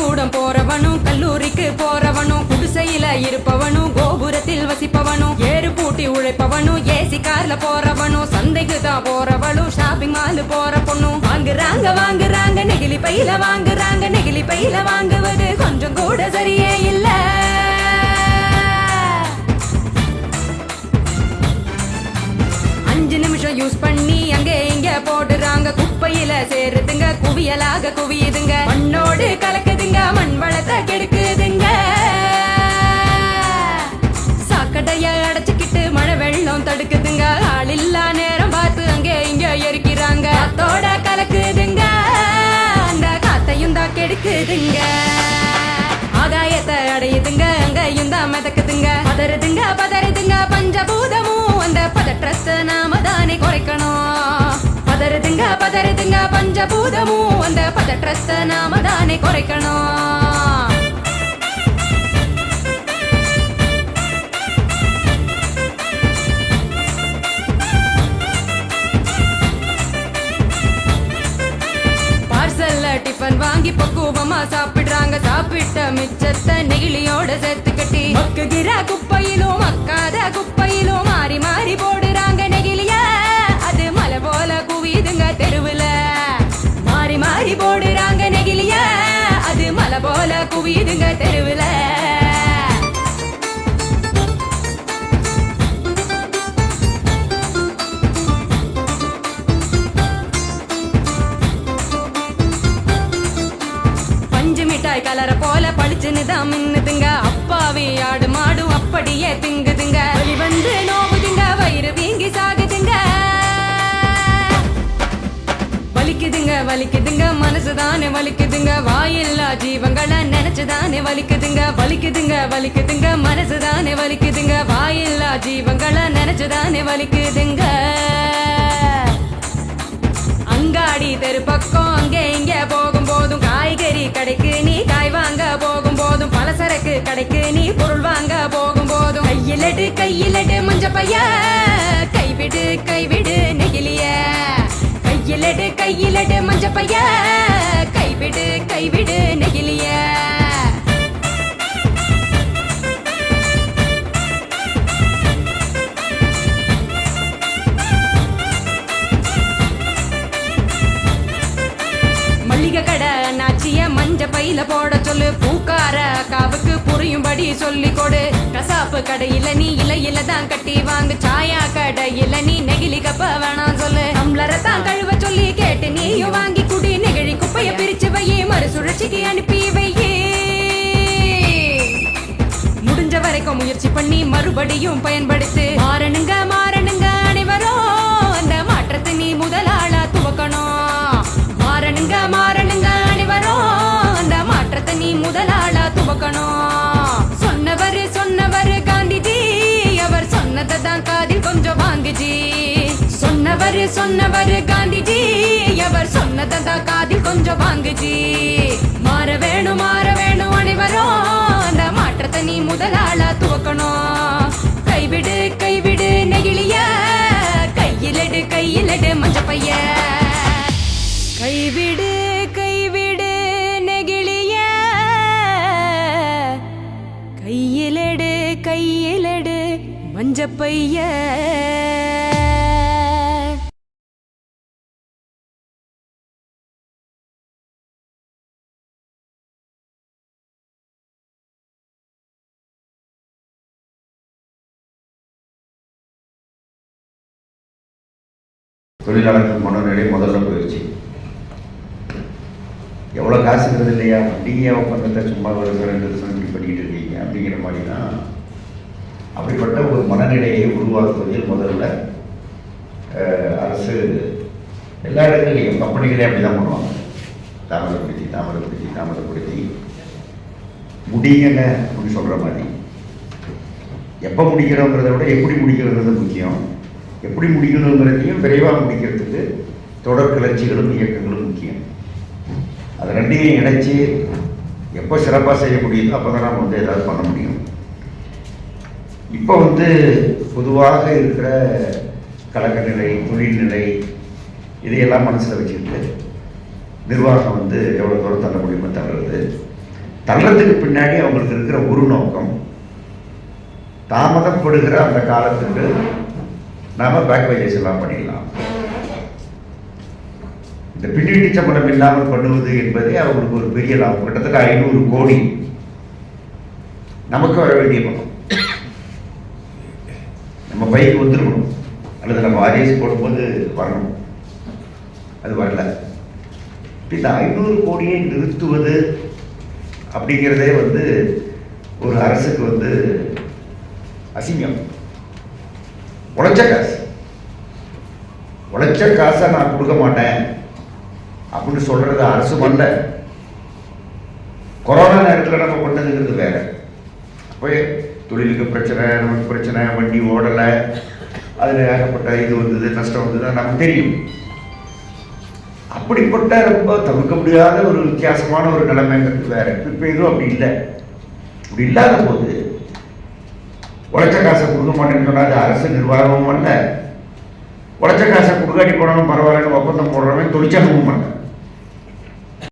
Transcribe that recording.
பள்ளிக்கூடம் போறவனும் கல்லூரிக்கு போறவனும் குடிசையில இருப்பவனும் கோபுரத்தில் வசிப்பவனும் ஏறு பூட்டி உழைப்பவனும் ஏசி கார்ல போறவனும் சந்தைக்கு தான் போறவளும் ஷாப்பிங் மால் போற பொண்ணும் வாங்குறாங்க நெகிழி பையில வாங்குறாங்க நெகிழி பையில வாங்குவது கொஞ்சம் கூட சரியே இல்ல. யூஸ் பண்ணி அங்கே இங்க போடுறாங்க குப்பையில சேருதுங்க குவியலாக குவியுதுங்க மண்ணோடு கலக்குதுங்க மண் வளத்தை கெடுக்குதுங்க. சாக்கடைய அடைச்சுக்கிட்டு மழை வெள்ளம் தடுக்குதுங்க ஆள் இல்லா நேரம் பார்த்து அங்கே இங்க எரிக்கிறாங்க காத்தோட கலக்குதுங்க அந்த காத்தையும் தான் கெடுக்குதுங்க. ஆகாயத்தை அடையுதுங்க அங்கையும் தான் மிதக்குதுங்க பதறுதுங்க பஞ்சபூதமும் அந்த பதற்றத்தை நாம தானே குறைக்கணும். பதறுதுங்க பஞ்சபூதமும் அந்த பதற்றத்தை நாம தானே குறைக்கணும். டிஃபன் வாங்கி பக்குவமா சாப்பிடுறாங்க சாப்பிட்ட மிச்சத்தை நெகிழியோட சேர்த்து கட்டி மக்குகிற குப்பையிலும் மக்காத குப்பையிலும் மாறி மாறி போடுறாங்க நெகிழிய அது மலை போல குவியுதுங்க தெருவுல மாறி மாறி போடுறாங்க நெகிழிய அது மலை போல குவியுதுங்க தெருவுல. கலர போல பளிச்சுன்னு தான் மின்னுதுங்க அப்பாவி ஆடு மாடு அப்படியே திங்குதுங்க வலி வந்து நோவுதுங்க வயிறு வீங்கி சாகுதுங்க வலிக்குதுங்க மனசுதானே வலிக்குதுங்க வாயில்லா ஜீவங்களை நினைச்சுதானே வலிக்குதுங்க மனசுதானே வலிக்குதுங்க வாயில்லா ஜீவங்களை நினைச்சுதானே வலிக்குதுங்க. அங்காடி தெரு பக்கம் அங்கே இங்க போகும் போதும் காய்கறி கடைக்கு நீ காய் வாங்க போகும் போதும் பலசரக்கு கடைக்கு நீ பொருள் வாங்க போகும் போதும் கையிலட்டு மஞ்ச பைய கைவிடு நெகிழிய கையிலட்டு மஞ்ச பைய கைவிடு நெகிழிய. கடை நாச்சிய மஞ்ச பையில போட சொல்லு பூக்கார காவுக்கு புரியும்படி சொல்லி கொடு கசாப்பு கடையில நீ இலையில தான் கட்டி வாங்கு சாயா கடையில நீ நெகிழி கப்ப வேணாம் சொல்லு நம்மளரை தான் கழுவ சொல்லி கேட்டு நீயும் வாங்கி குடி நெகிழி குப்பைய பிரிச்சு வையே மறுசுழற்சிக்கு அனுப்பி வையே. முடிஞ்ச வரைக்கும் முயற்சி பண்ணி மறுபடியும் பயன்படுத்து மாறணுங்க அனைவரும் அந்த மாற்றத்தை நீ முதலாளா துவக்கணும். மாறணுங்க அனைவரும் அந்த மாற்றத்தை நீ முதலாளா துவக்கணும். சொன்னவர் காந்திஜி அவர் சொன்னதை தான் காதில் கொஞ்சம் வாங்குஜி சொன்னவர் காந்திஜி அவர் சொன்னதை தான் காதில் கொஞ்சம் வாங்குஜி. மாற வேணும் அனைவரும் அந்த மாற்றத்தை நீ முதலாளா துவக்கணும். கைவிடு நெகிழிய கையிலடு மஞ்ச பைய கைவிடு நெகிழிய கையிலடு மஞ்சப்பைய. தொழிலாளர்கள் மனநிலை முதல்ல போயிடுச்சு. எவ்வளோ காசுங்கிறது இல்லையா, வண்டிங்க ஒப்பந்தத்தை சும்மா ஒரு 2 வருஷம் இப்படி பண்ணிக்கிட்டு இருக்கீங்க அப்படிங்கிற மாதிரி தான். அப்படிப்பட்ட ஒரு மனநிலையை உருவாக்குவதில் முதல்ல அரசு எல்லா இடங்கள்லையும் கம்பெனிகளே அப்படி தான் பண்ணுவாங்க. தாமதப்படுத்தி முடியுங்க அப்படின்னு சொல்கிற மாதிரி. எப்போ முடிக்கிறோங்கிறத விட எப்படி முடிக்கிறது முக்கியம். எப்படி முடிக்கணுங்கிறதையும் விரைவாக முடிக்கிறதுக்கு தொடர் கிளர்ச்சிகளும் இயக்கங்களும் முக்கியம். அது ரெண்டையும் இணைச்சி எப்போ சிறப்பாக செய்ய முடியுதோ அப்போ தான் நம்ம ஏதாவது பண்ண முடியும். இப்போ பொதுவாக இருக்கிற கழக நிலை, தொழில்நிலை இதையெல்லாம் மனசில் வச்சுக்கிட்டு நிர்வாகம் எவ்வளோ தூரம் தள்ள முடியுமோ தள்ளுறது. தள்ளத்துக்கு பின்னாடி அவங்களுக்கு இருக்கிற ஒரு நோக்கம், தாமதப்படுகிற அந்த காலத்துக்கு நாம பேக்வேஜஸ் எல்லாம் பண்ணிடலாம். இந்த பின்னீட்டு சம்பளம் இல்லாமல் பண்ணுவது என்பதே அவங்களுக்கு ஒரு பெரிய லாபம். கிட்டத்தட்ட 500 கோடி நமக்கு வர வேண்டிய பணம் நம்ம பைக்கு வந்துருக்கணும், அல்லது நம்ம ஆர்எஸ் போடும்போது வரணும். அது வரல. இந்த 500 கோடியை நிறுத்துவது அப்படிங்கிறதே ஒரு அரசுக்கு அசிங்கம். உழைச்ச காசை நான் கொடுக்க மாட்டேன் அப்படின்னு சொல்றது அரசு பண்ணல. கொரோனா நேரத்தில் நம்ம பண்ணதுங்கிறது வேற. அப்போ தொழிலுக்கு பிரச்சனை, நமக்கு பிரச்சனை, வண்டி ஓடலை, அதில் ஏகப்பட்ட இது வந்தது, நஷ்டம் வந்தது, நமக்கு தெரியும். அப்படிப்பட்ட ரொம்ப தவிர்க்க முடியாத ஒரு வித்தியாசமான ஒரு நிலைமைங்கிறது வேற. இப்போ எதுவும் அப்படி இல்லை. அப்படி இல்லாத போது உழைச்ச காசை கொடுக்க மாட்டேன்னு சொன்னால் அது அரசு நிர்வாகமும் பண்ணல, உழைச்ச காசை கொடுக்காட்டி போனாலும் பரவாயில்லன்னு ஒப்பந்தம் போடுறவன் தொழிற்சங்கமும் பண்ணல.